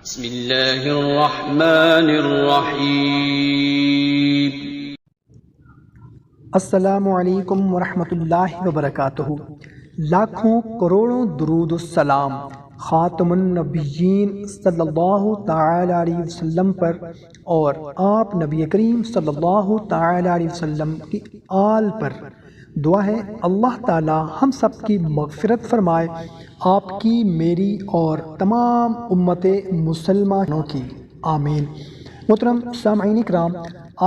بسم اللہ الرحمن الرحیم۔ السلام علیکم ورحمۃ اللہ وبرکاتہ۔ لاکھوں کروڑوں درود السلام خاتم النبیین صلی اللہ تعالی علیہ وسلم پر اور آپ نبی کریم صلی اللہ تعالی علیہ وسلم کی آل پر۔ دعا ہے اللہ تعالی ہم سب کی مغفرت فرمائے، آپ کی، میری اور تمام امت مسلمانوں کی، آمین۔ محترم سامعین کرام،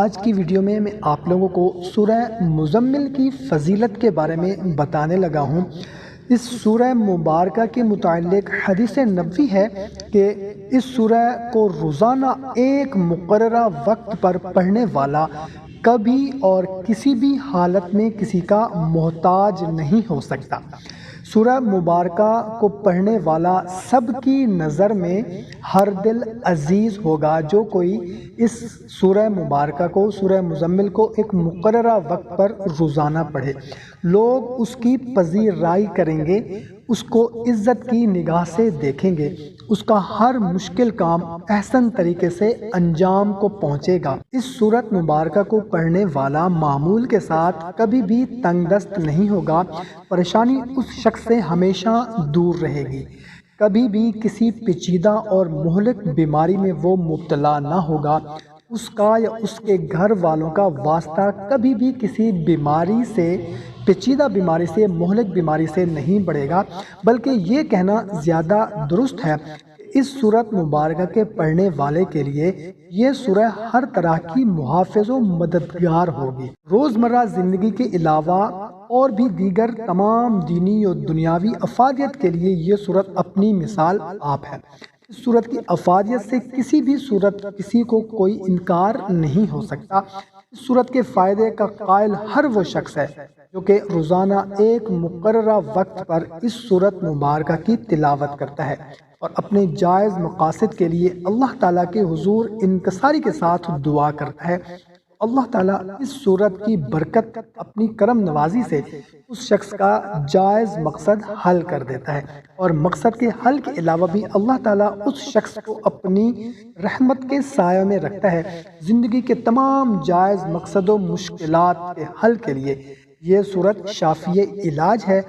آج کی ویڈیو میں آپ لوگوں کو سورہ مزمل کی فضیلت کے بارے میں بتانے لگا ہوں۔ اس سورہ مبارکہ کے متعلق حدیث نبوی ہے کہ اس سورہ کو روزانہ ایک مقررہ وقت پر پڑھنے والا کبھی اور کسی بھی حالت میں کسی کا محتاج نہیں ہو سکتا۔ سورہ مبارکہ کو پڑھنے والا سب کی نظر میں ہر دل عزیز ہوگا جو کوئی اس سورہ مبارکہ کو، سورہ مزمل کو ایک مقررہ وقت پر روزانہ پڑھے۔ لوگ اس کی پذیرائی کریں گے، اس کو عزت کی نگاہ سے دیکھیں گے، اس کا ہر مشکل کام احسن طریقے سے انجام کو پہنچے گا۔ اس سورت مبارکہ کو پڑھنے والا معمول کے ساتھ کبھی بھی تنگ دست نہیں ہوگا، پریشانی اس شخص سے ہمیشہ دور رہے گی، کبھی بھی کسی پیچیدہ اور مہلک بیماری میں وہ مبتلا نہ ہوگا، اس کا یا اس کے گھر والوں کا واسطہ کبھی بھی کسی بیماری سے، پیچیدہ بیماری سے، مہلک بیماری سے نہیں بڑھے گا، بلکہ یہ کہنا زیادہ درست ہے اس سورت مبارکہ کے پڑھنے والے کے لیے یہ سورہ ہر طرح کی محافظ و مددگار ہوگی۔ روزمرہ زندگی کے علاوہ اور بھی دیگر تمام دینی و دنیاوی افادیت کے لیے یہ سورت اپنی مثال آپ ہے۔ اس سورت کی افادیت سے کسی بھی صورت کسی کو کوئی انکار نہیں ہو سکتا۔ اس سورت کے فائدے کا قائل ہر وہ شخص ہے جو کہ روزانہ ایک مقررہ وقت پر اس سورت مبارکہ کی تلاوت کرتا ہے اور اپنے جائز مقاصد کے لیے اللہ تعالیٰ کے حضور انکساری کے ساتھ دعا کرتا ہے۔ اللہ تعالیٰ اس سورت کی برکت اپنی کرم نوازی سے اس شخص کا جائز مقصد حل کر دیتا ہے، اور مقصد کے حل کے علاوہ بھی اللہ تعالیٰ اس شخص کو اپنی رحمت کے سایہ میں رکھتا ہے۔ زندگی کے تمام جائز مقصد و مشکلات کے حل کے لیے یہ سورت شافی علاج ہے۔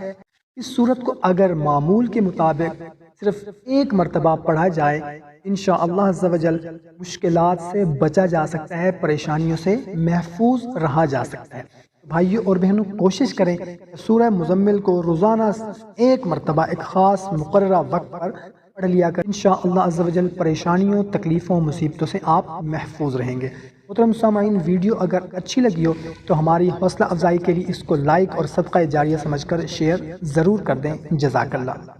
اس سورت کو اگر معمول کے مطابق صرف ایک مرتبہ پڑھا جائے، انشاءاللہ عز و جل مشکلات سے بچا جا سکتا ہے، پریشانیوں سے محفوظ رہا جا سکتا ہے۔ بھائیوں اور بہنوں، کوشش کریں کہ سورہ مزمل کو روزانہ ایک مرتبہ ایک خاص مقررہ وقت پر پڑھ لیا کر، انشاءاللہ عز و جل پریشانیوں، تکلیفوں، مصیبتوں سے آپ محفوظ رہیں گے۔ محترم سامعین، ویڈیو اگر اچھی لگی ہو تو ہماری حوصلہ افزائی کے لیے اس کو لائک اور صدقہ جاریہ سمجھ کر شیئر ضرور کر دیں۔ جزاک اللہ۔